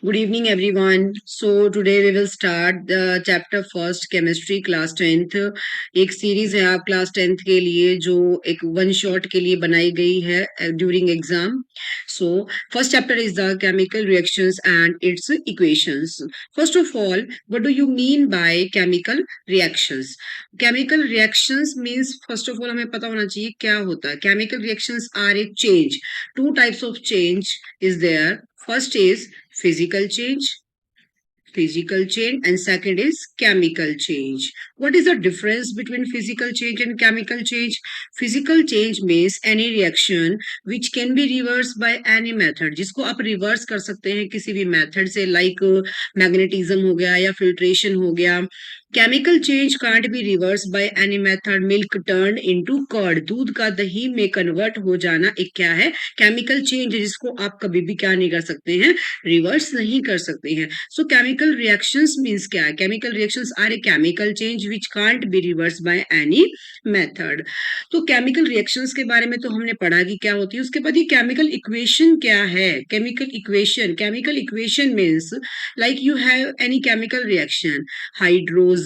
Good evening, everyone. So today we will start the chapter first, chemistry, class 10th. एक series है आप class 10th के लिए जो एक वन शॉट के लिए बनाई गई है during exam. So first chapter is the chemical reactions and its equations. First of all, what do you mean by chemical reactions? Chemical reactions means first of all हमें पता होना चाहिए क्या होता है. Chemical reactions are a change. Two types of change is there. First is physical change and second is chemical change. What is the difference between physical change and chemical change? Physical change means any reaction which can be reversed by any method, जिसको आप reverse कर सकते हैं किसी भी method से, like magnetism हो गया या फिल्ट्रेशन हो गया. Chemical change can't be reverse by any method. Milk turn into curd, दूध का दही में कन्वर्ट हो जाना एक क्या है, केमिकल चेंज, जिसको आप कभी भी क्या नहीं कर सकते हैं, रिवर्स नहीं कर सकते हैं. सो केमिकल रिएक्शंस मींस क्या है? Chemical reactions are a chemical change which can't be reverse by any method. तो केमिकल रिएक्शंस के बारे में तो हमने पढ़ा कि क्या होती है. उसके बाद ये केमिकल इक्वेशन क्या है? Chemical equation means like you have any chemical reaction, hydrogen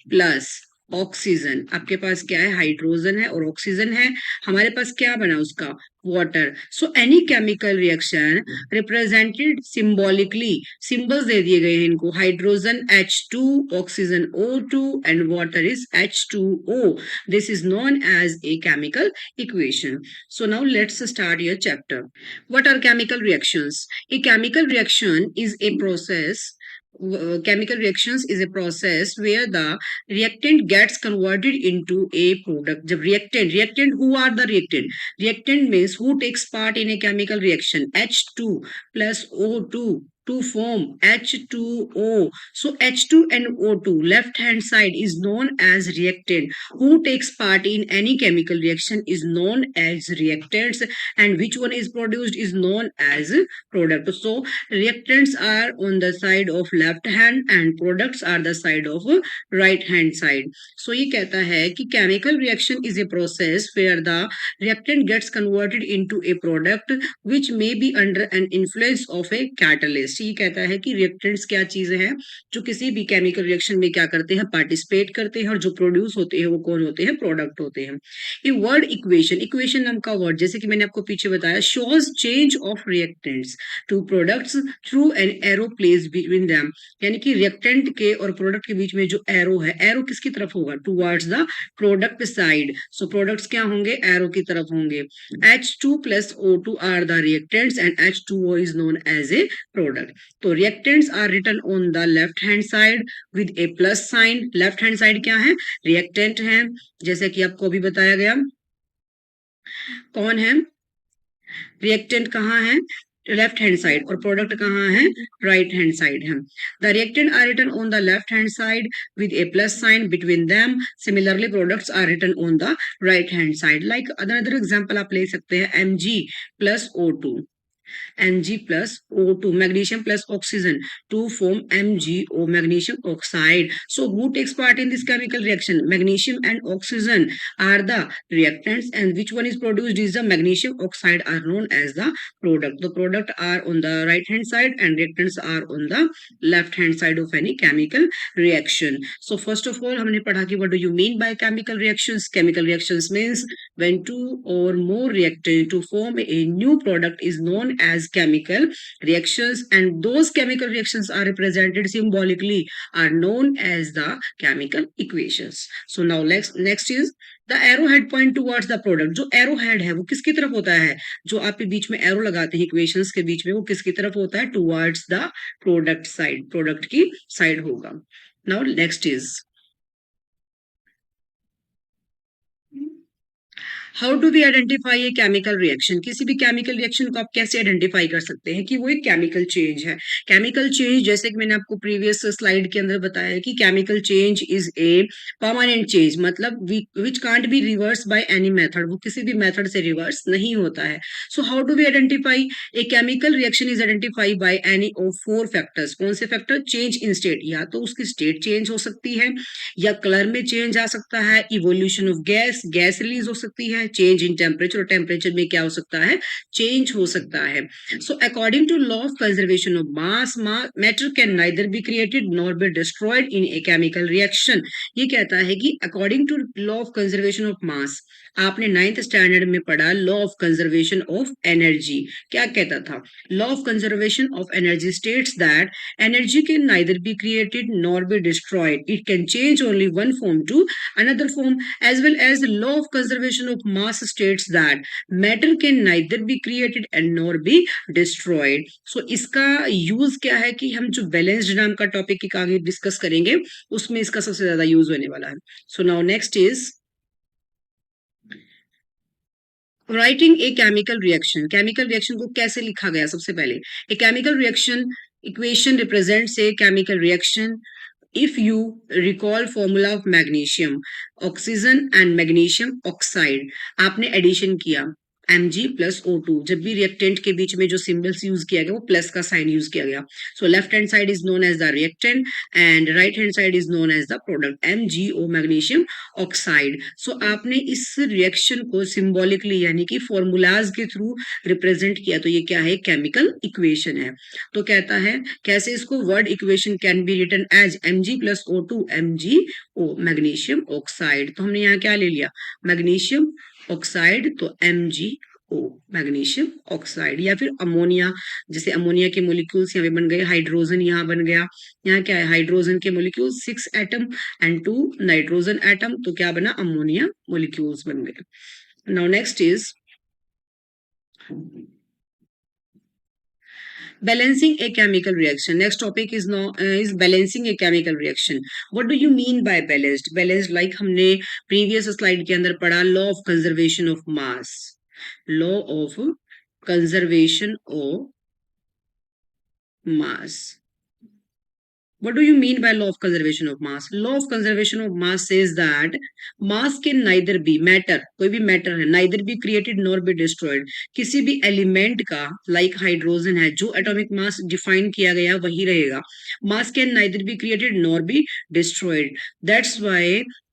plus oxygen. आपके पास क्या है? हाइड्रोजन है और ऑक्सीजन है. हमारे पास क्या बना उसका? Water. So any chemical reaction represented symbolically, symbols दे दिए गए हैं इनको. Hydrogen H2, oxygen O2 and water is H2O. This is known as a chemical equation. So now let's start your chapter. What are chemical reactions? A chemical reaction is a process. Chemical reactions is a process where the reactant gets converted into a product. जब reactant, who are the reactant means who takes part in a chemical reaction, H2 plus O2 to form H2O. So H2 and O2 left hand side is known as reactant. Who takes part in any chemical reaction is known as reactants, and which one is produced is known as product. So reactants are on the side of left hand and products are the side of right hand side. So ये कहता है कि chemical reaction is a process where the reactant gets converted into a product which may be under an influence of a catalyst. ये कहता है कि reactants क्या चीजें हैं जो किसी भी chemical reaction में क्या करते हैं, participate करते हैं, और जो produce होते हैं वो कौन होते हैं? product होते हैं. A word equation नाम का word, जैसे कि मैंने आपको पीछे बताया, shows change of reactants to products through an arrow placed between them. यानी कि reactant के और product के बीच में जो arrow है, arrow किसकी तरफ होगा? towards the product side. So products क्या होंगे? arrow की तरफ होंगे. H2 plus O2 are the reactants and H2O is known as a product. तो reactants are written on the left hand side with a plus sign. left hand side क्या है? reactant है, जैसे कि आपको अभी बताया गया. कौन है? reactant कहाँ है? Left hand side. और प्रोडक्ट कहाँ है? राइट हैंड साइड है. The reactant are written on the left hand side with a plus sign between them. Similarly products are written on the right hand side. Like another example आप ले सकते हैं, Mg plus O2, Mg plus O2, magnesium plus oxygen to form MgO, magnesium oxide. So who takes part in this chemical reaction? Magnesium and oxygen are the reactants, and which one is produced is the magnesium oxide are known as the product. The product are on the right hand side and reactants are on the left hand side of any chemical reaction. So first of all हमने पढ़ा कि what do you mean by chemical reactions? Chemical reactions means when two or more reactants to form a new product is known as chemical reactions, and those chemical reactions are represented symbolically are known as the chemical equations. So now next is the arrowhead point towards the product. जो arrowhead है वो किसकी तरफ होता है? जो आप बीच में arrow लगाते हैं equations के बीच में, वो किसकी तरफ होता है? towards the product side, product की side होगा. Now next is how do we identify a chemical reaction? किसी भी केमिकल रिएक्शन को आप कैसे आइडेंटिफाई कर सकते हैं कि वो एक केमिकल चेंज है? केमिकल चेंज, जैसे कि मैंने आपको प्रीवियस स्लाइड के अंदर बताया कि chemical change is a permanent change, मतलब which can't be reverse by any method, वो किसी भी मेथड से रिवर्स नहीं होता है. So how do we identify a chemical reaction? Is identify by any of 4 factors. कौन से फैक्टर? चेंज इन स्टेट, या तो उसकी स्टेट चेंज हो सकती है, या कलर में चेंज आ सकता है, evolution of gas, gas release हो सकती है, है, चेंज इन टेम्परेचर, और टेम्परेचर में क्या हो सकता है, चेंज हो सकता है. So according to law of conservation of mass, matter can neither be created nor be destroyed in a chemical reaction. ये कहता है कि according to law of conservation of mass, आपने 9th स्टैंडर्ड में पढ़ा law of conservation of energy. क्या कहता था? Law of conservation of energy states that energy can neither be created nor be destroyed. It can change only one form to another form, as well as the law of conservation of mass states that matter can neither be created and nor be destroyed. So इसका use क्या है कि हम जो balanced नाम का topic आगे discuss करेंगे उसमें इसका सबसे ज्यादा यूज होने वाला है. So now next is writing a chemical reaction. Chemical reaction को कैसे लिखा गया? सबसे पहले ए chemical reaction equation represents A chemical reaction. If you recall formula of magnesium, oxygen and magnesium oxide, आपने एडिशन किया Mg plus O2. जब भी रिएक्टेंट के बीच में जो सिंबल्स यूज किया गया वो प्लस का साइन यूज किया गया. So left hand side is known as the reactant and right hand side is known as the product MgO magnesium oxide. सो आपने इस रिएक्शन को सिंबॉलिकली यानी कि फॉर्मूलाज के थ्रू रिप्रेजेंट किया. तो ये क्या है? केमिकल इक्वेशन है. तो कहता है कैसे इसको word equation can be written as Mg plus O2 MgO magnesium oxide. तो हमने यहाँ क्या ले लिया? मैग्नीशियम ऑक्साइड, तो MgO मैग्नीशियम ऑक्साइड. या फिर अमोनिया, जैसे अमोनिया के मोलिक्यूल्स यहाँ पे बन गए, हाइड्रोजन यहाँ बन गया. यहाँ क्या है? हाइड्रोजन के molecule 6 atom and 2 nitrogen atom. तो क्या बना? अमोनिया मोलिक्यूल्स बन गए. Now next is balancing a chemical reaction. Next topic is now is balancing a chemical reaction. What do you mean by balanced? Balanced like हमने previous slide के अंदर पढ़ा law of conservation of mass. Law of conservation of mass. What do you mean by law of conservation of mass? Law of conservation of mass says that mass can neither be matter, कोई भी matter है, neither be created nor be destroyed. किसी भी element का like hydrogen है, जो atomic mass define किया गया वही रहेगा. Mass can neither be created nor be destroyed. That's why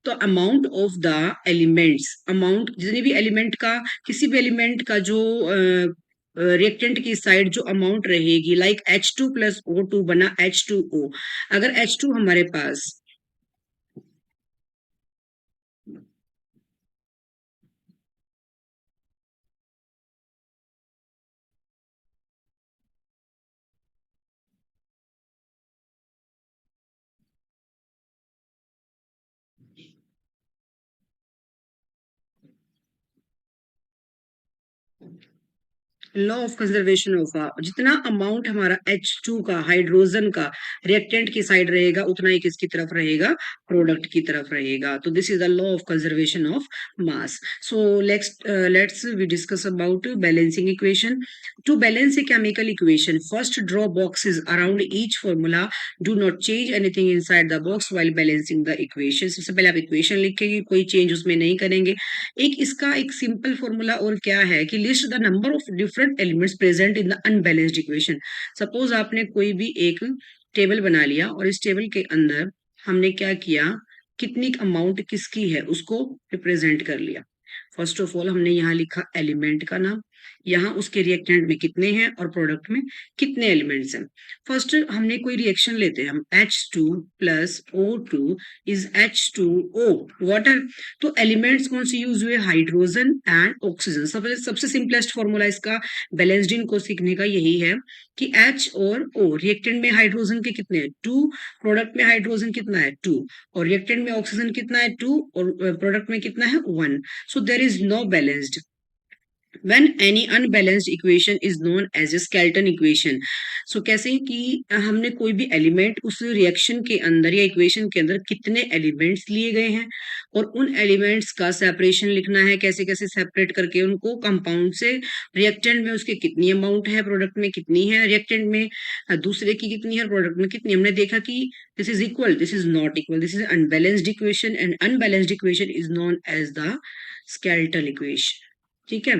तो amount of the elements, amount जितने भी एलिमेंट का, किसी भी एलिमेंट का जो रिएक्टेंट की साइड जो अमाउंट रहेगी, लाइक H2 प्लस O2 बना H2O. अगर H2 हमारे पास लॉ ऑफ कंजर्वेशन ऑफ, जितना अमाउंट हमारा H2 का हाइड्रोजन का रिएक्टेंट की साइड रहेगा उतना ही किसकी तरफ रहेगा? प्रोडक्ट की तरफ रहेगा. तो this is the law of conservation of mass. So let's we discuss about balancing equation. To balance a chemical equation, first draw boxes around each formula. Do not change anything inside the box while balancing the equation. सबसे पहले आप equation लिखेंगे, कोई change उसमें नहीं करेंगे. एक इसका एक सिंपल फॉर्मूला और क्या है कि list the number of different elements present in the unbalanced equation. Suppose आपने कोई भी एक टेबल बना लिया और इस टेबल के अंदर हमने क्या किया, कितनी अमाउंट किसकी है उसको रिप्रेजेंट कर लिया. फर्स्ट ऑफ ऑल हमने यहाँ लिखा एलिमेंट का नाम, यहाँ उसके रिएक्टेंट में कितने हैं और प्रोडक्ट में कितने एलिमेंट्स हैं. फर्स्ट हमने कोई रिएक्शन लेते हैं हम, H2 plus O2 is H2O water. तो एलिमेंट्स कौन से यूज हुए? Hydrogen and oxygen. सबसे सिंपलेस्ट फॉर्मूला इसका बैलेंस्ड को सीखने का यही है कि H और O, रिएक्टेंट में हाइड्रोजन के कितने हैं? 2, प्रोडक्ट में हाइड्रोजन कितना है? 2, और रिएक्टेंट में ऑक्सीजन कितना है? 2, और प्रोडक्ट में कितना है? 1. So there is no balanced. When any unbalanced equation is known as a skeleton equation. So कैसे कि हमने कोई भी एलिमेंट उस रिएक्शन के अंदर या इक्वेशन के अंदर कितने एलिमेंट्स लिए गए हैं और उन एलिमेंट्स का सेपरेशन लिखना है, कैसे कैसे सेपरेट करके उनको कंपाउंड से. रिएक्टेंट में उसके कितनी अमाउंट है, प्रोडक्ट में कितनी है, रिएक्टेंट में दूसरे की कितनी है, प्रोडक्ट में कितनी. हमने देखा कि this is equal, this is not equal, this is unbalanced equation and unbalanced equation is known as the skeletal equation. ठीक है।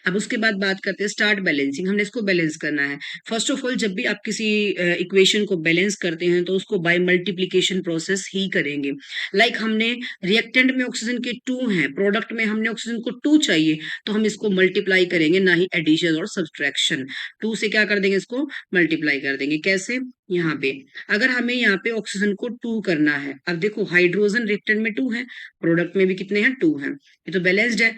अब उसके बाद बात करते हैं स्टार्ट बैलेंसिंग। हमने इसको बैलेंस करना है। फर्स्ट ऑफ ऑल, जब भी आप किसी इक्वेशन को बैलेंस करते हैं तो उसको बाय मल्टीप्लीकेशन प्रोसेस ही करेंगे। हमने रिएक्टेंट में ऑक्सीजन के 2 हैं, प्रोडक्ट में हमने ऑक्सीजन को 2 चाहिए, तो हम इसको मल्टीप्लाई करेंगे, ना ही एडिशन और सब्सट्रैक्शन। 2 से क्या कर देंगे, इसको मल्टीप्लाई कर देंगे। कैसे? यहाँ पे अगर हमें यहाँ पे ऑक्सीजन को 2 करना है, अब देखो हाइड्रोजन रिएक्टेंट में 2 है, प्रोडक्ट में भी कितने हैं, 2 हैं, ये तो बैलेंस्ड है।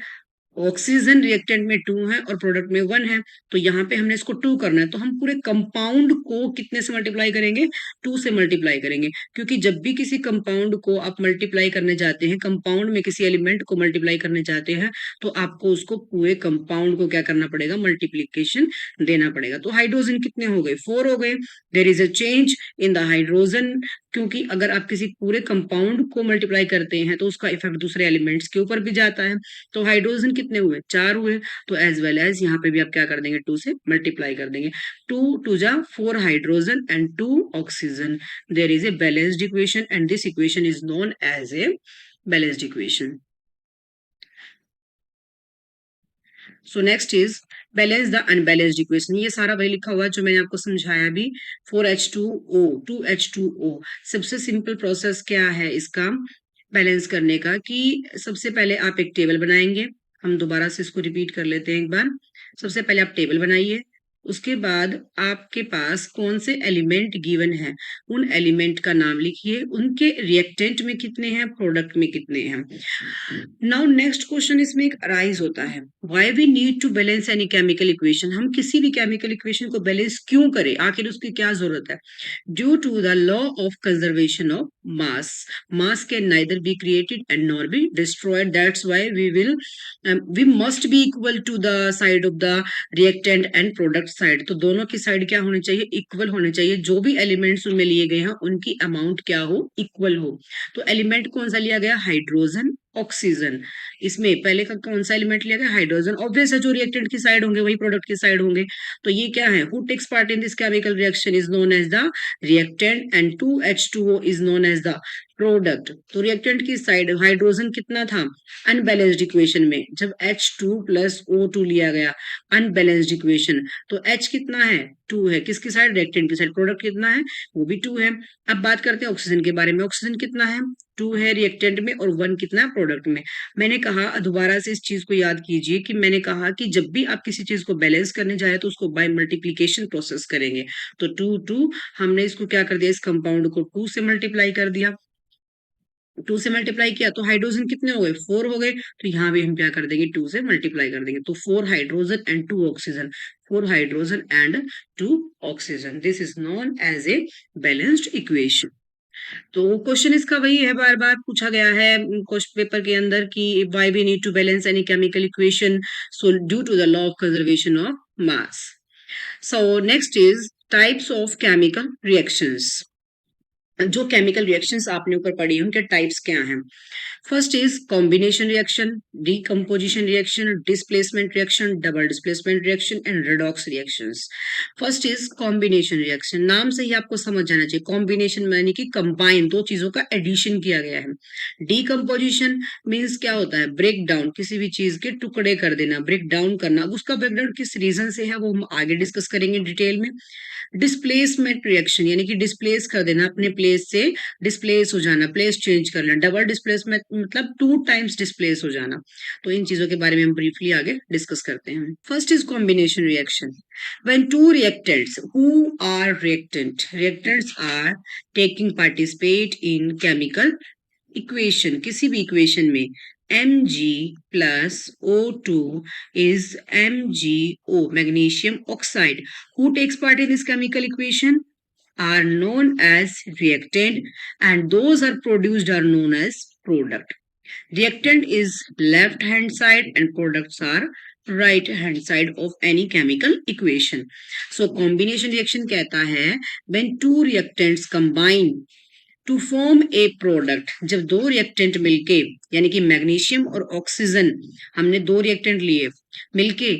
ऑक्सीजन रिएक्टेंट में 2 है और प्रोडक्ट में 1 है, तो यहाँ पे हमने इसको 2 करना है, तो हम पूरे कंपाउंड को कितने से मल्टीप्लाई करेंगे, 2 से मल्टीप्लाई करेंगे। क्योंकि जब भी किसी कंपाउंड को आप मल्टीप्लाई करने जाते हैं, कंपाउंड में किसी एलिमेंट को मल्टीप्लाई करने जाते हैं, तो आपको उसको पूरे कंपाउंड को क्या करना पड़ेगा, मल्टीप्लीकेशन देना पड़ेगा। तो हाइड्रोजन कितने हो गए, 4 हो गए। There is a change in the hydrogen, क्योंकि अगर आप किसी पूरे कंपाउंड को मल्टीप्लाई करते हैं तो उसका इफेक्ट दूसरे एलिमेंट्स के ऊपर भी जाता है। तो हाइड्रोजन कितने हुए, 4 हुए। तो एज वेल एज यहाँ पे भी आप क्या कर देंगे, 2 से मल्टीप्लाई कर देंगे। 2 टू जा 4 hydrogen and 2 oxygen. There is a balanced equation and this equation is known as a balanced equation. So next is balance the unbalanced equation. ये सारा वही लिखा हुआ है जो मैंने आपको समझाया अभी। 4H2O 2H2O। सबसे सिंपल प्रोसेस क्या है इसका बैलेंस करने का, कि सबसे पहले आप एक टेबल बनाएंगे। हम दोबारा से इसको रिपीट कर लेते हैं एक बार। सबसे पहले आप टेबल बनाइए, उसके बाद आपके पास कौन से एलिमेंट गिवन है, उन एलिमेंट का नाम लिखिए, उनके रिएक्टेंट में कितने हैं, प्रोडक्ट में कितने हैं। नाउ नेक्स्ट क्वेश्चन इसमें एक अराइज होता है, why we need to balance any chemical equation. हम किसी भी केमिकल इक्वेशन को बैलेंस क्यों करें, आखिर उसकी क्या जरूरत है। Due to the law of conservation of mass, mass can neither be created and nor be destroyed, that's why we must be equal to the side of the reactant and product side. तो दोनों की side क्या होनी चाहिए, equal होने चाहिए। जो भी एलिमेंट्स उनमें लिए गए हैं उनकी अमाउंट क्या हो, इक्वल हो। तो एलिमेंट कौन सा लिया गया, हाइड्रोजन ऑक्सीजन। इसमें पहले का कौन सा एलिमेंट लिया गया, हाइड्रोजन। ऑब्वियस है जो रिएक्टेंट की साइड होंगे वही प्रोडक्ट की साइड होंगे। तो ये क्या है, who takes part in this chemical reaction is known as the reactant and 2H2O is known as the product. तो रिएक्टेंट की साइड हाइड्रोजन कितना था, अनबैलेंस्ड इक्वेशन में जब H2 प्लस O2 लिया गया, अनबैलेंस्ड इक्वेशन, तो H कितना है, 2 है, किसकी साइड, रिएक्टेंट की साइड। प्रोडक्ट कितना है, वो भी 2 है। अब बात करते हैं ऑक्सीजन के बारे में। ऑक्सीजन कितना है, 2 है रिएक्टेंट में और 1 कितना है प्रोडक्ट में। मैंने कहा, दोबारा से इस चीज को याद कीजिए कि मैंने कहा कि जब भी आप किसी चीज को बैलेंस करने जाए तो उसको बाय मल्टीप्लीकेशन प्रोसेस करेंगे। तो 2 हमने इसको क्या कर दिया, इस कंपाउंड को 2 से मल्टीप्लाई कर दिया। 2 से मल्टीप्लाई किया तो हाइड्रोजन कितने हो गए, 4 हो गए। तो यहाँ भी हम क्या कर देंगे, 2 से मल्टीप्लाई कर देंगे। तो 4 hydrogen and 2 oxygen, 4 hydrogen and 2 oxygen. This is known as a balanced equation. तो क्वेश्चन इसका वही है, बार बार पूछा गया है क्वेश्चन पेपर के अंदर कि why we need to balance any chemical equation, so due to the law of conservation of mass. So next is types of chemical reactions. जो केमिकल रिएक्शंस आपने ऊपर पढ़ी है उनके टाइप्स क्या हैं। First is combination reaction, decomposition reaction, displacement reaction, double displacement reaction and redox reactions. First is combination reaction. नाम से ही आपको समझ जाना चाहिए, कॉम्बिनेशन यानी कि कंबाइन, दो चीजों का एडिशन किया गया है। डीकम्पोजिशन मीन्स क्या होता है, ब्रेक डाउन, किसी भी चीज के टुकड़े कर देना, ब्रेक डाउन करना। उसका ब्रेकडाउन किस रीजन से है वो हम आगे डिस्कस करेंगे डिटेल में। डिस्प्लेसमेंट रिएक्शन यानी कि डिस्प्लेस कर देना, अपने प्लेस से डिस्प्लेस हो जाना, प्लेस चेंज कर लेना। डबल डिस्प्लेसमेंट मतलब 2 टाइम्स डिस्प्लेस हो जाना। तो इन चीजों के बारे में हम ब्रीफली आगे डिस्कस करते हैं। First is combination reaction. When two reactants, who are reactants are taking participate in chemical equation, किसी भी इक्वेशन में Mg plus O2 is MgO, magnesium oxide. Who takes part in this chemical equation are known as reactant and those are produced are known as product. Reactant is left hand side and products are right hand side of any chemical equation. So combination reaction कहता है when two reactants combine to form a product. जब दो reactant मिलके, यानी कि magnesium और oxygen, हमने दो रिएक्टेंट लिए मिलके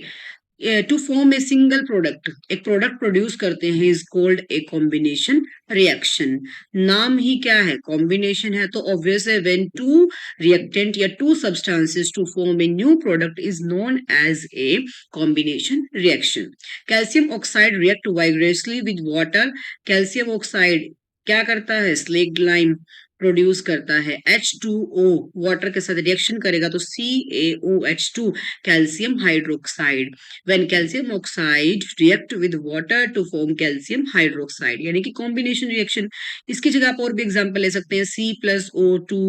to form a single product, एक प्रोडक्ट प्रोड्यूस करते हैं, is called a combination reaction. नाम ही क्या है, कॉम्बिनेशन है, तो ऑब्वियस है व्हेन टू रिएक्टेंट या two substances to form a new product is known as a combination reaction. Calcium oxide react vigorously with water. Calcium oxide क्या करता है, स्लेक्ड लाइम प्रोड्यूस करता है, H2O वाटर के साथ रिएक्शन करेगा तो CaOH2 calcium hydroxide. When calcium oxide react with water to form calcium hydroxide, यानी कि कॉम्बिनेशन रिएक्शन। इसकी जगह आप और भी एग्जांपल ले सकते हैं, C+O2,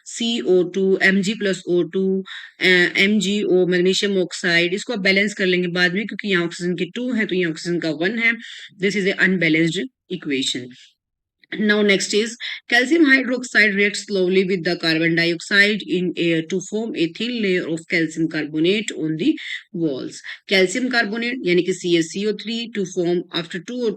CO2, Mg+O2, MgO magnesium oxide. इसको आप बैलेंस कर लेंगे बाद में, क्योंकि यहाँ ऑक्सीजन की 2 है तो यहाँ ऑक्सीजन का 1 है। This is a unbalanced equation. Now next is calcium hydroxide reacts slowly with the carbon dioxide in air to form a thin layer of calcium carbonate on the walls. Calcium carbonate यानी कि CaCO3 to form after 2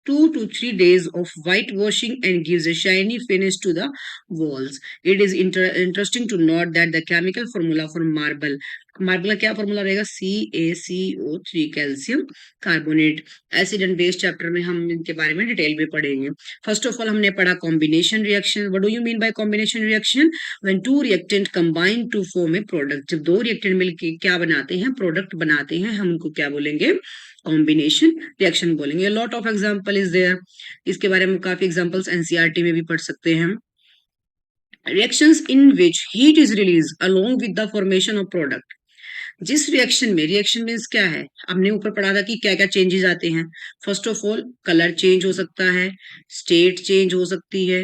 to 3 days of white washing and gives a shiny finish to the walls. It is interesting to note that the chemical formula for marble का क्या formula रहेगा, CaCO3 calcium carbonate. Acid and base chapter में हम इनके बारे में detail में पढ़ेंगे। फर्स्ट ऑफ ऑल हमने पढ़ा combination reaction. What do you mean by combination reaction, when two reactant combine to form a product. जब दो रिएक्टेंट मिलकर क्या बनाते हैं, प्रोडक्ट बनाते हैं, हम उनको क्या बोलेंगे, कॉम्बिनेशन रिएक्शन बोलेंगे। Lot of example is there, इसके बारे में काफी एग्जांपल्स एनसीईआरटी में भी पढ़ सकते हैं। Reactions in which heat is release along with the formation of product. जिस रिएक्शन में, रिएक्शन मीन्स क्या है, हमने ऊपर पढ़ा था कि क्या क्या चेंजेस आते हैं। First of all colour change हो सकता है, स्टेट चेंज हो सकती है,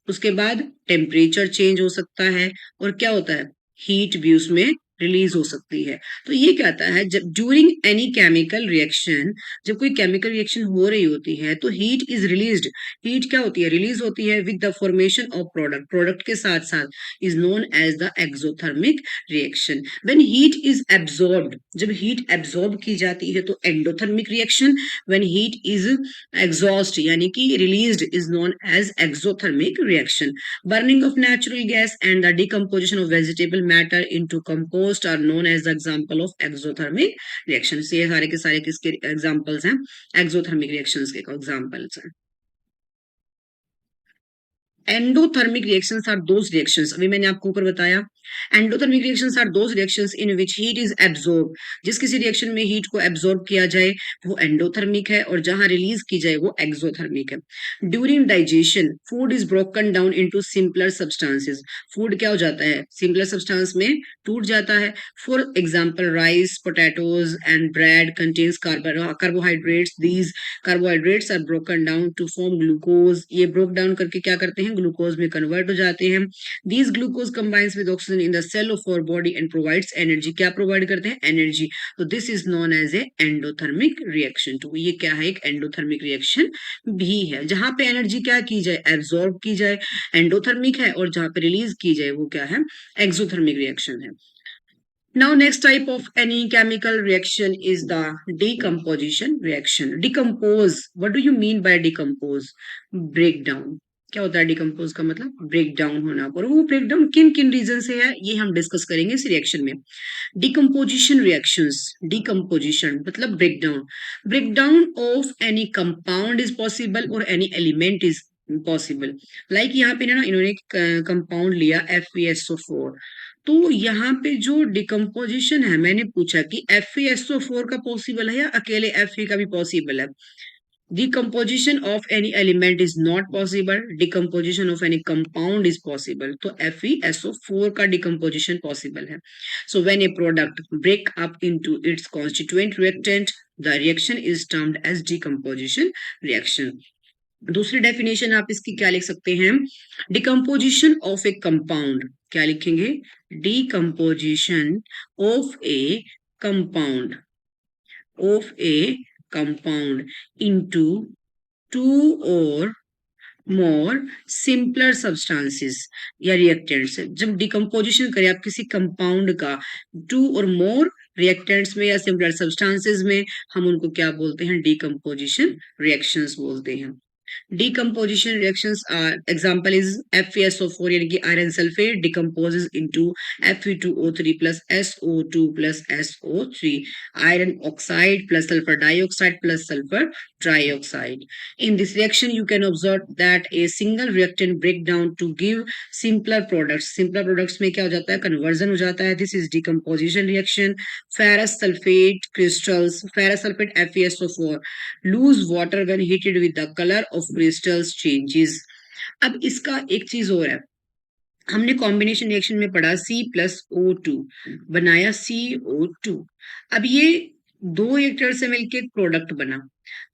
उसके बाद टेम्परेचर चेंज हो सकता है, और क्या होता है, हीट भी उसमें रिलीज हो सकती है। तो ये कहता है जब ड्यूरिंग एनी केमिकल रिएक्शन, जब कोई केमिकल रिएक्शन हो रही होती है तो हीट इज रिलीज्ड। हीट क्या होती है, रिलीज होती है with the formation of product, product के साथ साथ is known as the exothermic reaction. When heat is absorbed, जब हीट एब्जॉर्ब की जाती है तो endothermic reaction. When heat is exhaust यानी कि released is known as exothermic reaction. Burning of natural gas and the decomposition of vegetable matter into compost are known as the example of exothermic reactions। ये सारे के सारे किसके examples हैं, exothermic reactions के examples हैं। Endothermic reactions are those reactions, अभी मैंने आपको ऊपर बताया, endothermic reactions are those reactions in which heat is absorb. जिस किसी रिएक्शन में हीट को एब्जॉर्ब किया जाए वो एंडोथर्मिक है, और जहां रिलीज की जाए वो एक्सोथर्मिक है। During digestion food is broken down into simpler substances. Food क्या हो जाता है, सिंपलर सब्सटेंस में टूट जाता है। For example rice, potatoes and bread contains carbohydrates. These carbohydrates are broken down to form glucose. ये ब्रोक डाउन करके क्या करते हैं, ग्लूकोज में कन्वर्ट हो जाते हैं। These glucose combines with oxygen in the cell of our body and provides energy. क्या प्रोवाइड करते हैं, एनर्जी। तो this is known as a endothermic reaction. तो ये क्या है, एक एंडोथर्मिक रिएक्शन भी है, जहां पे एनर्जी क्या की जाए, एब्जॉर्ब की जाए, एंडोथर्मिक है, और जहां पे रिलीज की जाए वो क्या है, एक्सोथर्मिक रिएक्शन है। Now next type of any chemical reaction is the decomposition reaction. Decompose, what do you mean by decompose? Break down. क्या होता है डिकम्पोज का मतलब, ब्रेक डाउन होना, और वो ब्रेक डाउन किन किन रीजन से है ये हम डिस्कस करेंगे इस रिएक्शन में। डिकम्पोजिशन रिएक्शंस, डिकम्पोजिशन मतलब break down of any compound is possible और any element is possible. Like यहाँ पे ना इन्होंने कंपाउंड लिया FeSO4, तो यहाँ पे जो डिकम्पोजिशन है, मैंने पूछा कि FeSO4 का पॉसिबल है या अकेले Fe का भी पॉसिबल है। Decomposition of any element is not possible. Decomposition of any compound is possible. तो FeSO4 का decomposition possible है। So when a product break up into its constituent reactant, the reaction is termed as decomposition reaction. दूसरी definition आप इसकी क्या लिख सकते हैं, डिकम्पोजिशन ऑफ ए कंपाउंड, क्या लिखेंगे, decomposition of A compound, of A compound into two और मोर सिंपलर सब्सटेंसेस या रिएक्टेंट्स। जब डिकम्पोजिशन करें आप किसी कंपाउंड का टू और मोर रिएक्टेंट्स में या सिंपलर सब्सटेंसेस में, हम उनको क्या बोलते हैं, डिकम्पोजिशन रिएक्शंस बोलते हैं। Decomposition reactions are, example is FeSO4 यानी कि iron sulfate decomposes into Fe2O3 plus SO2 plus SO3, iron oxide plus sulfur dioxide plus sulfur trioxide. In this reaction, you can observe that a single reactant break down to give simpler products. Simpler products में क्या हो जाता है? Conversion हो जाता है. This is decomposition reaction. Ferrous sulfate crystals, ferrous sulfate FeSO4 lose water when heated with the color of crystals changes. अब इसका एक चीज और है, हमने कॉम्बिनेशन रिएक्शन में पढ़ा C+O2 बनाया CO2. अब ये दो रिएक्टर से मिलके एक प्रोडक्ट बना.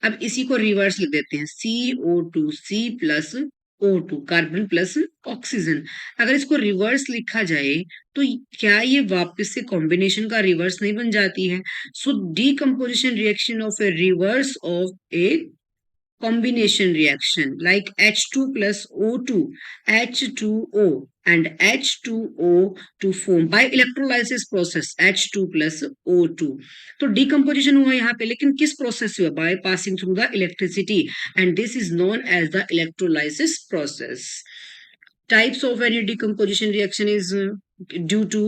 अब इसी को रिवर्स लिख देते हैं, CO2 C+O2 carbon plus oxygen. अगर इसको रिवर्स लिखा जाए तो क्या ये वापस से कॉम्बिनेशन का रिवर्स नहीं बन जाती है? So decomposition reaction of a reverse of a combination reaction like H2 plus O2, H2O and H2O to form by electrolysis process H2 plus O2. तो decomposition हुआ यहाँ पे, लेकिन किस प्रोसेस हुआ? By passing through the electricity, and this is known as the electrolysis process. Types of any decomposition reaction is due to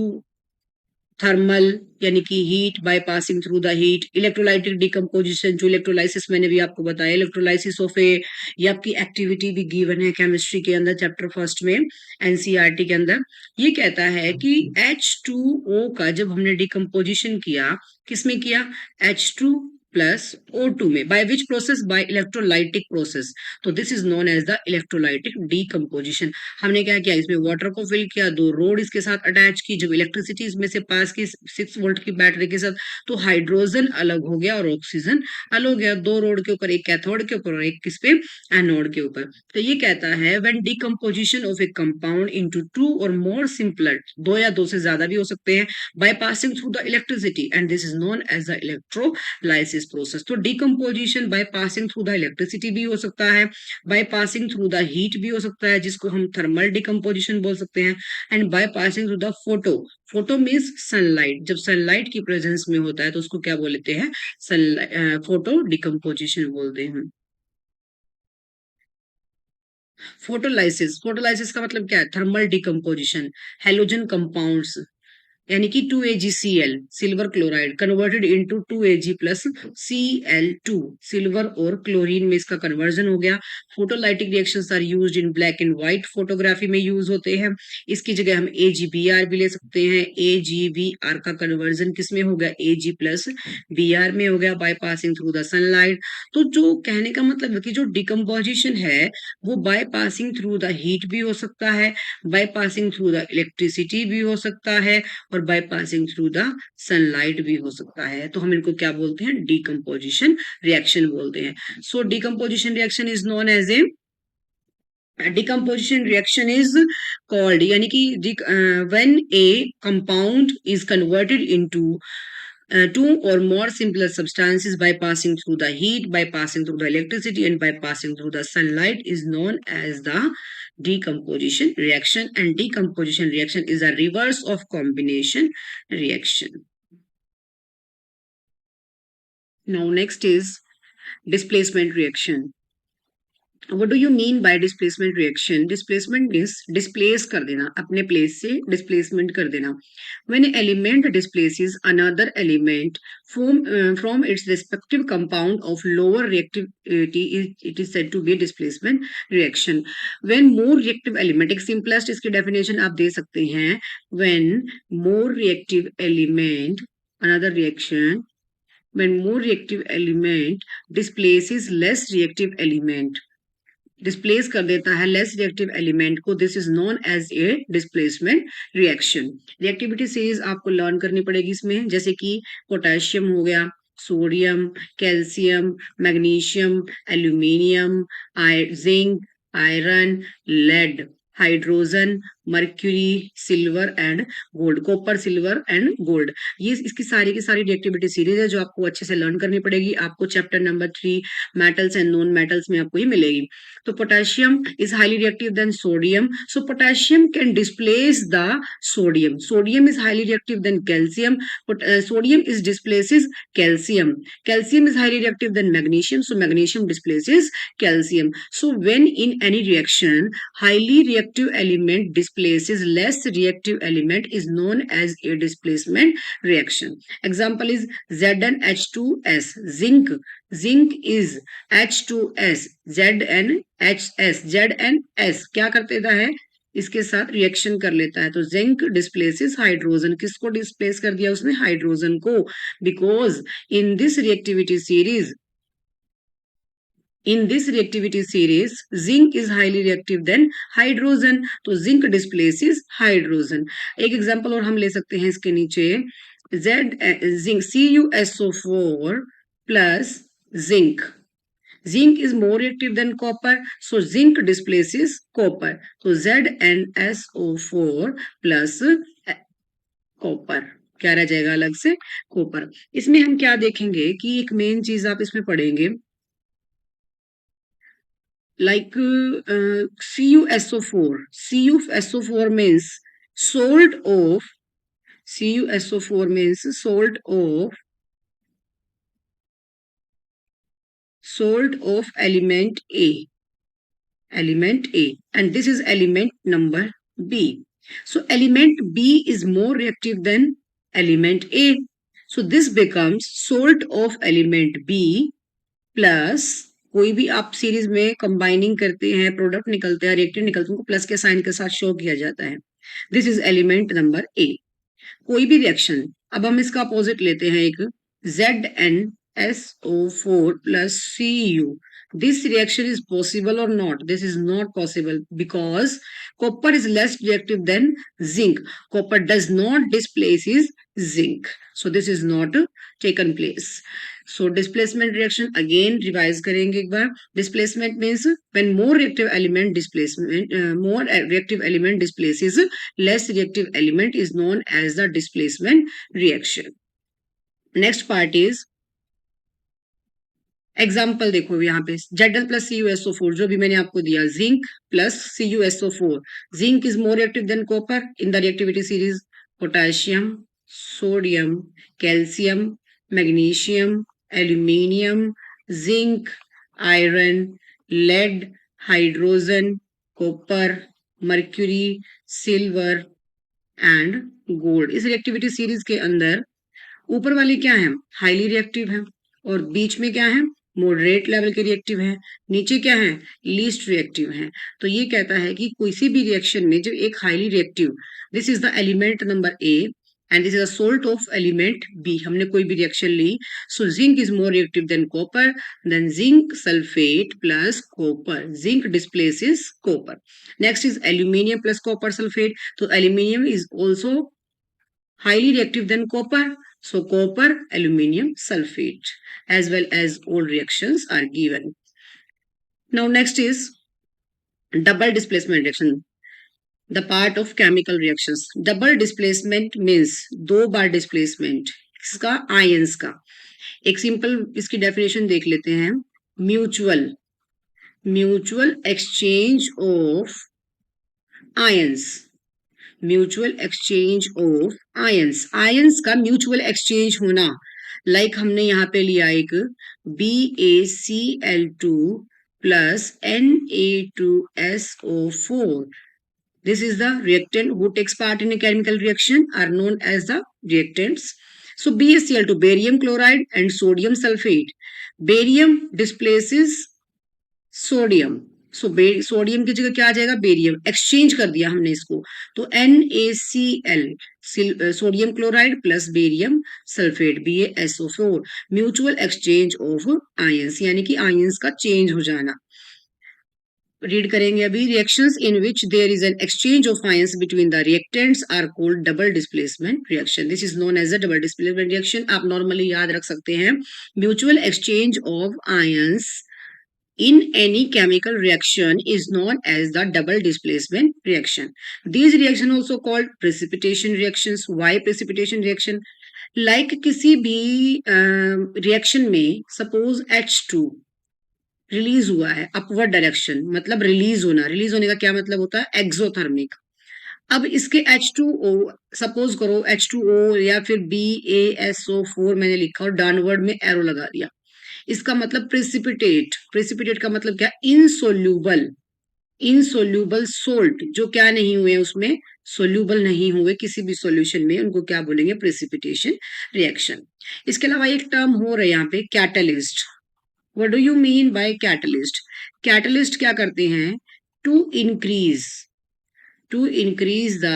thermal यानी कि heat, bye passing through the heat. Electrolytic decomposition, जो electrolysis मैंने भी आपको बताया, electrolysis of ए, ये आपकी activity भी गिवन है केमिस्ट्री के अंदर चैप्टर फर्स्ट में एनसीईआरटी के अंदर. ये कहता है कि H2O का जब हमने डिकम्पोजिशन किया, किसमें किया? H2 प्लस O2 में. By which process? By electrolytic process. तो this is known as the electrolytic decomposition. हमने क्या किया? इसमें वाटर को फिल किया, दो रोड इसके साथ अटैच की, जब इलेक्ट्रिसिटी इसमें से पास की 6 वोल्ट की बैटरी के साथ, तो हाइड्रोजन अलग हो गया और ऑक्सीजन अलग हो गया. दो रोड के ऊपर, एक कैथोड के ऊपर और एक किस पे? एनोड के ऊपर. तो ये कहता है when decomposition of A compound into two और मोर सिंपलर, दो या दो से ज्यादा भी हो सकते हैं, by passing through the electricity, and this is known as the electrolysis process. तो decomposition by passing through the electricity भी हो सकता है, by passing through the heat भी हो सकता है, जिसको हम थर्मल डीकम्पोजिशन बोल सकते हैं, and bye passing through the photo. Photo means sunlight. जब सनलाइट की प्रेजेंस में होता है तो उसको क्या बोलते हैं? फोटो डीकम्पोजिशन बोलते हैं. फोटोलाइसिस, फोटोलाइसिस का मतलब क्या है? Thermal decomposition. हेलोजन कंपाउंड्स यानी कि 2AgCl silver chloride converted into 2Ag plus Cl2, silver और क्लोरीन में इसका कन्वर्जन हो गया. Photolytic reactions are used in black and white photography में यूज होते हैं. इसकी जगह हम AgBr भी ले सकते हैं. AgBr का कन्वर्जन किस में हो गया? Ag प्लस Br में हो गया bye passing through the sunlight. तो जो कहने का मतलब है कि जो डिकम्पोजिशन है वो bye passing through the heat भी हो सकता है, by passing through the electricity भी हो सकता है, और bye passing through the sunlight भी हो सकता है. तो हम इनको क्या बोलते हैं? डीकम्पोजिशन रिएक्शन बोलते हैं. So decomposition reaction is known as a decomposition reaction is called यानी कि when a compound is converted into two or more simpler substances by passing through the heat, by passing through the electricity, and by passing through the sunlight is known as the decomposition reaction. And decomposition reaction is a reverse of combination reaction. Now next is displacement reaction. What do you mean by displacement reaction? Displacement is displace कर देना, अपने place से displacement कर देना. When an element displaces another element from its respective compound of lower reactivity, it is said to be displacement reaction. When more reactive element, एक simplest इसकी definition आप दे सकते हैं. When more reactive element, another reaction, when more reactive element displaces less reactive element, displace कर देता है less reactive element को, this is known as a displacement reaction. Reactivity series आपको लर्न करनी पड़ेगी इसमें, जैसे कि पोटेशियम हो गया, sodium, calcium, magnesium, aluminium, zinc, iron, lead. Hydrogen, mercury, silver and gold, copper, silver and gold. ये इसकी सारी की सारी रिएक्टिविटी सीरीज है जो आपको अच्छे से लर्न करनी पड़ेगी। आपको chapter number 3 metals and non metals में आपको ये मिलेगी। तो potassium is highly reactive than sodium, so potassium can displace the sodium, sodium is highly reactive than calcium, sodium is displaces calcium, calcium is highly reactive than magnesium, so magnesium displaces calcium. So when in any reaction highly reactive element displaces less reactive element is known as a displacement reaction. Example is ZnH2s, zinc, zinc is H2s, ZnHs, ZnS क्या कर देता है, इसके साथ reaction कर लेता है। तो जिंक डिस्प्लेसेस हाइड्रोजन, किसको डिस्प्लेस कर दिया उसने, हाइड्रोजन को, because in this reactivity series, in this reactivity series zinc is highly reactive than hydrogen, तो zinc displaces hydrogen। एक एग्जांपल और हम ले सकते हैं इसके नीचे, zinc CuSO4 plus zinc, zinc is more reactive than copper, so zinc displaces copper, so ZnSO4 plus copper क्या रह जाएगा अलग से, कॉपर। इसमें हम क्या देखेंगे कि एक मेन चीज आप इसमें पढ़ेंगे, like CuSO4, CuSO4 means salt of, CuSO4 means salt of element A, element A, and this is element number B. So element B is more reactive than element A. So this becomes salt of element B plus, कोई भी आप series में combining करते हैं, product निकलते हैं, reactant निकलते हैं, उनको प्लस के साइन के साथ शो किया जाता है। दिस इज एलिमेंट नंबर ए। कोई भी रिएक्शन, अब हम इसका अपोजिट लेते हैं, एक ZnSO4 plus Cu, this reaction is possible or not, this is not possible because copper is less reactive than zinc, copper does not displaces zinc, so this is not taken place. So displacement reaction again revise करेंगे एक बार। Displacement means when more reactive element displacement, more reactive element displaces less reactive element is known as the displacement reaction. Next part is example, देखो यहाँ पे Zl plus CuSO4 जो भी मैंने आपको दिया, zinc plus CuSO4, zinc is more reactive than copper in the reactivity series, potassium, sodium, calcium, magnesium, aluminium, zinc, iron, lead, hydrogen, copper, mercury, silver and gold. इस reactivity series के अंदर ऊपर वाली क्या है, हाईली रिएक्टिव है, और बीच में क्या है, मॉडरेट लेवल के रिएक्टिव है, नीचे क्या है, लीस्ट रिएक्टिव है। तो ये कहता है कि किसी भी रिएक्शन में जब एक highly reactive, this is the element number A and this is the salt of element B, हमने कोई भी रिएक्शन ली, so zinc is more reactive than copper, then zinc sulphate plus copper, zinc displaces copper. Next is aluminium plus copper sulphate, तो aluminium is also highly reactive than copper, so copper aluminium sulfate, as well as all reactions are given. Now next is double displacement reaction, the part of chemical reactions. Double displacement means दो बार displacement, इसका ions का। एक simple इसकी definition देख लेते हैं, mutual exchange of ions, mutual exchange of ions, ions का mutual exchange होना, लाइक हमने यहाँ पे लिया एक BaCl2 plus Na2SO4, this is the reactant who takes part in a chemical reaction are known as the reactants. So BaCl2, barium chloride and sodium sulfate, barium displaces sodium, so sodium की जगह क्या आ जाएगा, barium, exchange कर दिया हमने इसको, तो NaCl, sodium chloride plus barium sulphate, BaSO4, mutual exchange of ions, यानी कि आयंस का चेंज हो जाना। रीड करेंगे अभी, reactions in which there is an exchange of ions between the reactants are called double displacement reaction, this is known as a double displacement reaction. आप normally याद रख सकते हैं, mutual exchange of ions in any chemical reaction is known as the double displacement reaction. These reaction also called precipitation reactions. Why precipitation reaction? Like किसी भी reaction में suppose H2 release हुआ है अपवर्ड डायरेक्शन, मतलब release होने का क्या मतलब होता है? एक्सोथर्मिक। अब इसके H2O, सपोज करो H2O या फिर BaSO4 मैंने लिखा और डाउनवर्ड में एरो लगा दिया, इसका मतलब प्रेसिपिटेट। प्रेसिपिटेट का मतलब क्या? इनसोल्यूबल। इनसोल्यूबल सोल्ट, जो क्या नहीं हुए उसमें, सोल्यूबल नहीं हुए किसी भी सॉल्यूशन में, उनको क्या बोलेंगे? Precipitation reaction. इसके अलावा एक टर्म हो रहा है यहाँ पे, catalyst. What do you mean by catalyst? Catalyst क्या करते हैं? To increase the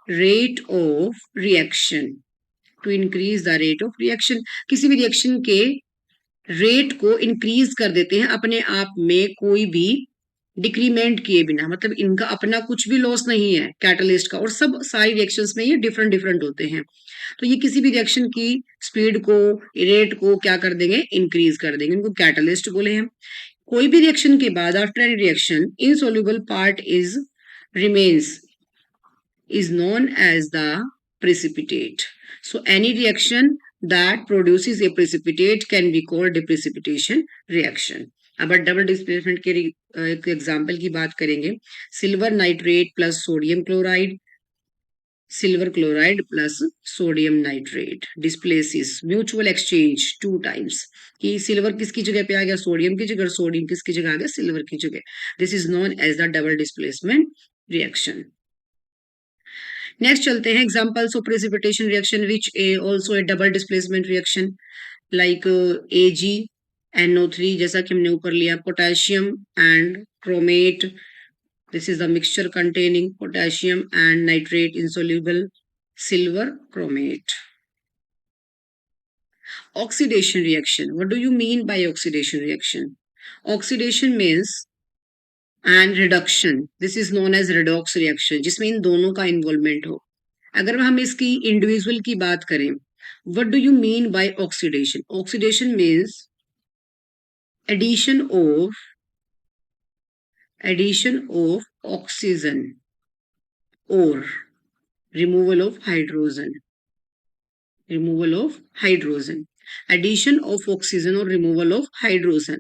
rate of reaction. To increase the rate of reaction, किसी भी रिएक्शन के रेट को इंक्रीज कर देते हैं अपने आप में, कोई भी डिक्रीमेंट किए बिना, मतलब इनका अपना कुछ भी लॉस नहीं है कैटलिस्ट का, और सब सारी रिएक्शंस में ये डिफरेंट डिफरेंट होते हैं। तो ये किसी भी रिएक्शन की स्पीड को, रेट को क्या कर देंगे? इंक्रीज कर देंगे, इनको कैटलिस्ट बोले हैं। कोई भी रिएक्शन के बाद after any reaction insoluble part is remains is known as the precipitate. So any reaction that produces a precipitate can be called a precipitation reaction. अब डबल डिस्प्लेसमेंट के एक एग्जांपल की बात करेंगे, silver nitrate plus sodium chloride, silver chloride plus sodium nitrate displaces mutual exchange 2 times, कि silver किसकी जगह पे आ गया? सोडियम की जगह, सोडियम किसकी जगह आ गया? सिल्वर की जगह। This is known as the double displacement reaction. Next चलते हैं examples of precipitation reaction which also a double displacement reaction, like AgNO3, जैसा कि हमने ऊपर लिया, potassium and chromate, this is the mixture containing potassium and nitrate insoluble silver chromate. Oxidation reaction, what do you mean by oxidation reaction? Oxidation means and reduction, this is known as redox reaction, जिसमें इन दोनों का involvement हो। अगर हम इसकी individual की बात करें, what do you mean by oxidation? Oxidation means addition of oxygen और removal of hydrogen, addition of oxygen और removal of hydrogen,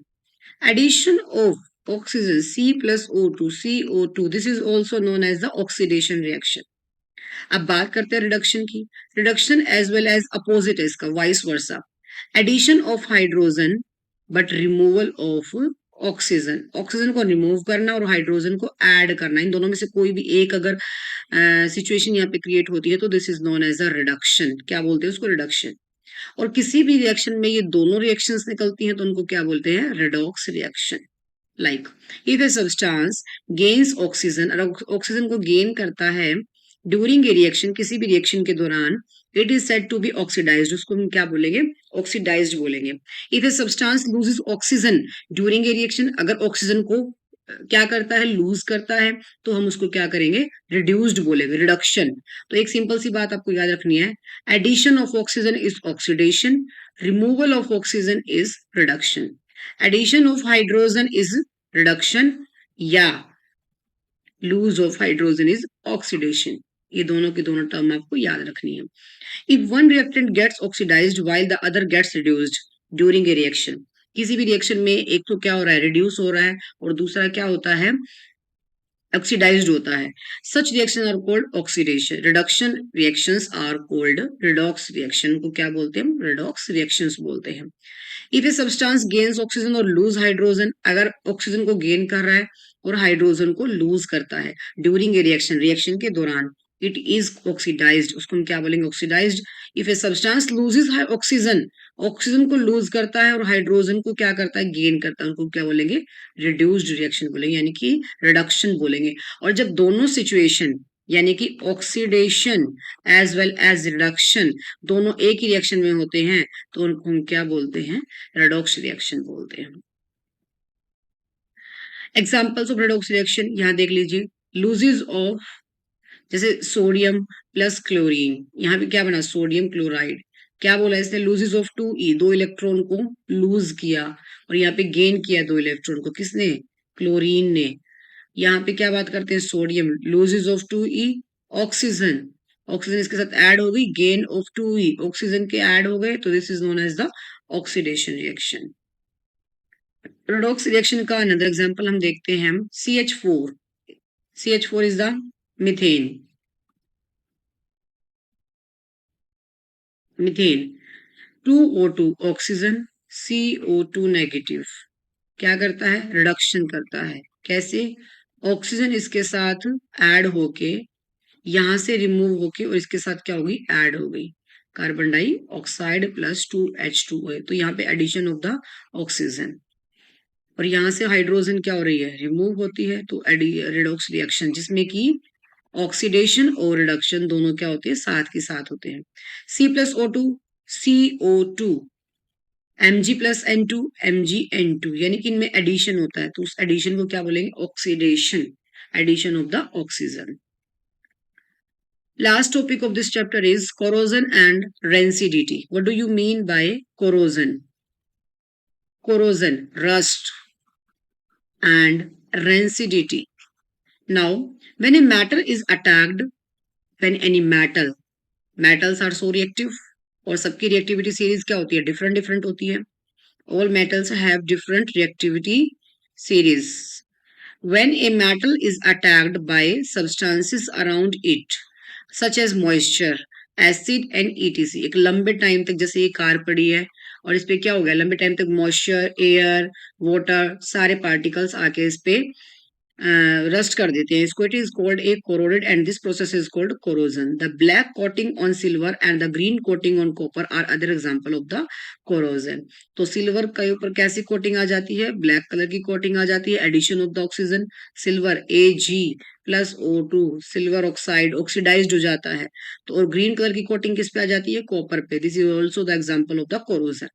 addition of oxygen C+O2 this is also known as the oxidation reaction. अब बात करते हैं reduction की। Reduction as well as opposite है इसका, vice versa, addition of hydrogen but removal of oxygen. Oxygen को remove करना और हाइड्रोजन को ऐड करना, इन दोनों में से कोई भी एक अगर सिचुएशन यहाँ पे क्रिएट होती है तो this is known as a reduction. क्या बोलते हैं उसको? रिडक्शन। और किसी भी रिएक्शन में ये दोनों रिएक्शंस निकलती हैं तो उनको क्या बोलते हैं? Redox reaction. Like if a substance gains oxygen, अगर ऑक्सीजन को गेन करता है ड्यूरिंग ए रिएक्शन, किसी भी रिएक्शन के दौरान, it is said to be oxidised, उसको हम क्या बोलेंगे? ऑक्सीडाइज्ड बोलेंगे। If a substance loses oxygen during a reaction, अगर ऑक्सीजन को क्या करता है? लूज करता है, तो हम उसको क्या करेंगे? रिड्यूस्ड बोलेंगे, रिडक्शन। तो एक सिंपल सी बात आपको याद रखनी है, addition of oxygen is oxidation, removal of oxygen is reduction, addition of hydrogen is reduction, या loose of hydrogen is oxidation. ये दोनों की दोनों टर्म आपको याद रखनी है। If one reactant gets oxidised while the other gets reduced during a reaction, किसी भी रिएक्शन में एक तो क्या हो रहा है? रिड्यूस हो रहा है, और दूसरा क्या होता है? ऑक्सीडाइज्ड होता है। Such reaction are called oxidation. Reduction reactions are called redox reaction, को क्या बोलते हैं? रिडॉक्स रिएक्शंस बोलते हैं। If a substance gains oxygen और लूज हाइड्रोजन, अगर ऑक्सीजन को गेन कर रहा है और हाइड्रोजन को लूज करता है ड्यूरिंग ए रिएक्शन, रिएक्शन के दौरान, इट इज ऑक्सीडाइज्ड, उसको हम क्या बोलेंगे? Oxidised. If a substance loses oxygen, oxygen को लूज करता है और हाइड्रोजन को क्या करता है? गेन करता है, उनको क्या बोलेंगे? रिड्यूस्ड रिएक्शन बोलेंगे, यानी कि रिडक्शन बोलेंगे। और जब दोनों सिचुएशन यानी कि oxidation as well as reduction दोनों एक ही रिएक्शन में होते हैं तो उनको हम क्या बोलते हैं? रेडॉक्स रिएक्शन बोलते हैं। एग्जांपल्स ऑफ रेडॉक्स रिएक्शन यहां देख लीजिए, लूजेस ऑफ, जैसे सोडियम प्लस क्लोरीन, यहाँ पे क्या बना? सोडियम क्लोराइड, क्या बोला इसने, लूजेस ऑफ 2e, 2 इलेक्ट्रॉन को लूज किया, और यहाँ पे गेन किया 2 इलेक्ट्रॉन को, किसने, क्लोरीन ने। यहाँ पे क्या बात करते हैं, sodium, loses of 2e, oxygen, oxygen इसके साथ ऐड हो गई, गेन ऑफ 2e, ऑक्सीजन के ऐड हो गए, तो this is known as the oxidation reaction. Redox reaction का अनदर एग्जांपल हम देखते हैं, हम CH4, CH4 is the methane, methane, 2O2 oxygen, CO2 negative, क्या करता है, रिडक्शन करता है, कैसे, ऑक्सीजन इसके साथ ऐड होके, यहां से रिमूव होके, और इसके साथ क्या होगी, ऐड हो गई, कार्बन डाइऑक्साइड प्लस 2H2 है, तो यहाँ पे एडिशन ऑफ द ऑक्सीजन, और यहाँ से हाइड्रोजन क्या हो रही है, रिमूव होती है, तो रेडॉक्स रिएक्शन, जिसमें कि ऑक्सीडेशन और रिडक्शन दोनों क्या होते हैं, साथ के साथ होते हैं। C+O2, CO2, Mg+N2, Mgn2, यानी कि इनमें एडिशन होता है, तो उस एडिशन को क्या बोलेंगे, oxidation, addition of the oxygen. Last topic of this chapter is corrosion and rancidity. What do you mean by corrosion? Corrosion, rust, and rancidity. Now, when a metal is attacked, when any metal, metals are so reactive, और सबकी reactivity series क्या होती है, different होती है. All metals have different reactivity series. When a metal is attacked by substances around it, such as moisture, acid and etc, एक लंबे time तक, जैसे ये कार पड़ी है और इस पे क्या हो गया, लंबे टाइम तक मॉइस्चर, एयर, वाटर, सारे पार्टिकल्स आके इस पे रस्ट कर देते हैं इसको, it is called a corroded, and this process is called corrosion. The black coating on silver and the green coating on copper are other example of the corrosion. तो silver के ऊपर कैसी कोटिंग आ जाती है, ब्लैक कलर की coating आ जाती है, addition of the oxygen, silver Ag+O2, silver oxide oxidised हो जाता है, तो और ग्रीन कलर की कोटिंग किस पे आ जाती है, कॉपर पे, this is also the example of the corrosion.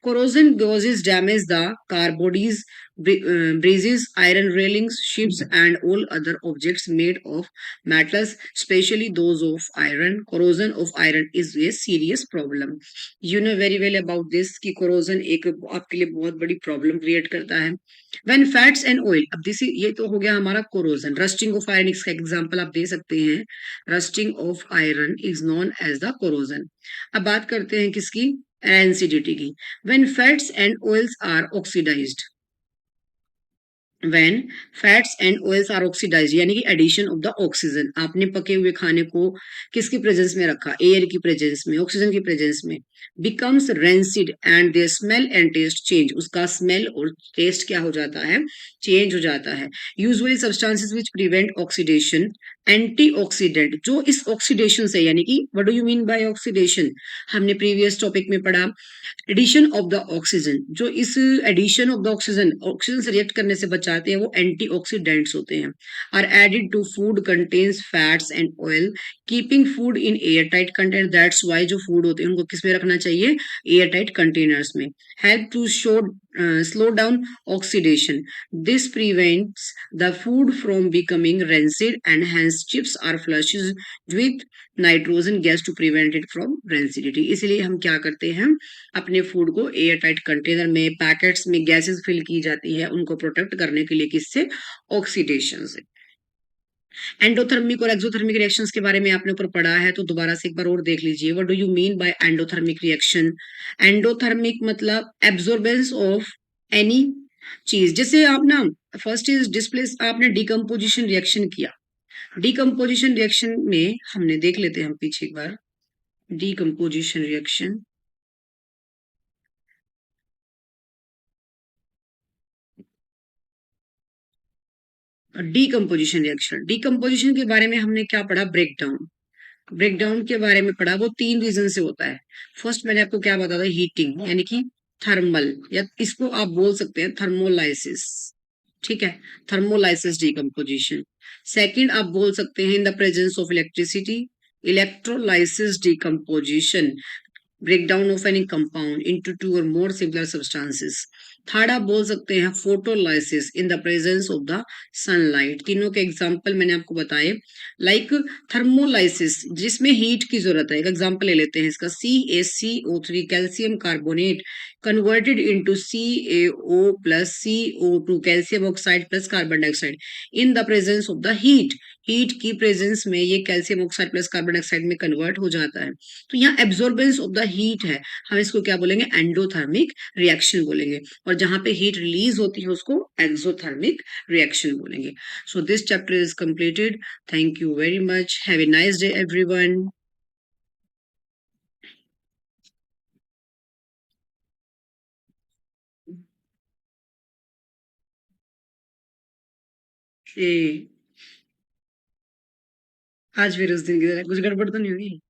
Corrosion causes damage the car bodies, bridges, iron railings, ships, and all other objects made of metals, especially those of iron. Corrosion of iron is a serious problem. You know very well about this कि corrosion एक आपके लिए बहुत बड़ी problem create करता है. When fats and oil, अब this ये तो हो गया हमारा corrosion. Rusting of iron इसका example आप दे सकते हैं. Rusting of iron is known as the corrosion. अब बात करते हैं किसकी, rancidity की. When fats and oils are oxidized, when fats and oils are oxidized, यानी कि एडिशन ऑफ द ऑक्सीजन, आपने पके हुए खाने को किसकी प्रेजेंस में रखा, एयर की प्रेजेंस में, ऑक्सीजन की प्रेजेंस में, becomes rancid and their smell and taste change, उसका स्मेल और टेस्ट क्या हो जाता है, चेंज हो जाता है। Usually substances which prevent oxidation, antioxidant, जो इस ऑक्सीडेशन से, यानी कि what do you mean by oxidation, हमने प्रीवियस टॉपिक में पढ़ा, एडिशन ऑफ द ऑक्सीजन, जो इस addition of the oxygen, oxygen से रिएक्ट करने से बचाते हैं, वो एंटीऑक्सीडेंट्स होते हैं, are added to food contains fats and oil, keeping food in air tight container, that's why जो फूड होते हैं उनको किस में रखना चाहिए, एयर टाइट कंटेनर्स में, help to slow slow down oxidation, this prevents the food from becoming rancid, and hence chips are flushed with nitrogen gas to prevent it from rancidity. इसलिए हम क्या करते हैं, अपने फूड को एयर टाइट कंटेनर में, packets में gases fill की जाती है उनको प्रोटेक्ट करने के लिए, किससे, ऑक्सीडेशन से। एंडोथर्मिक और एक्सोथर्मिक रिएक्शंस के बारे में आपने ऊपर पढ़ा है, तो दोबारा से एक बार और देख लीजिए, what do you mean by endothermic reaction. Endothermic मतलब एब्जॉर्बेंस ऑफ एनी चीज, जैसे आप ना, फर्स्ट इज डिस्प्लेस, आपने डिकम्पोजिशन रिएक्शन किया, डिकम्पोजिशन रिएक्शन में हमने देख लेते हैं हम पीछे एक बार, decomposition reaction, decomposition reaction, decomposition के बारे में हमने क्या पढ़ा, ब्रेकडाउन, ब्रेकडाउन के बारे में पढ़ा, वो 3 रीजन से होता है। फर्स्ट मैंने आपको क्या बताया, हीटिंग, यानी कि थर्मल, या इसको आप बोल सकते हैं थर्मोलाइसिस, ठीक है, थर्मोलाइसिस डिकम्पोजिशन। सेकंड आप बोल सकते हैं in the presence of electricity, electrolysis decomposition, breakdown of any compound into two or more similar substances. Third आप बोल सकते हैं photolysis in the presence of the sunlight. तीनों के एग्जाम्पल मैंने आपको बताए। लाइक थर्मोलाइसिस जिसमें हीट की जरूरत है, एक एग्जाम्पल ले लेते हैं इसका, CaCO3 calcium carbonate converted into CaO plus CO2 calcium oxide plus carbon dioxide in the presence of the heat. Heat की प्रेजेंस में ये calcium oxide plus carbon dioxide में कन्वर्ट हो जाता है। तो यहाँ एब्जॉर्बेंस ऑफ द हीट है, हम इसको क्या बोलेंगे, एंडोथर्मिक रिएक्शन बोलेंगे। और जहां पे हीट रिलीज होती है उसको एक्सोथर्मिक रिएक्शन बोलेंगे। So this chapter is completed. Thank you very much, have a nice day everyone. ये आज फिर उस दिन की तरह कुछ गड़बड़ तो नहीं हुई?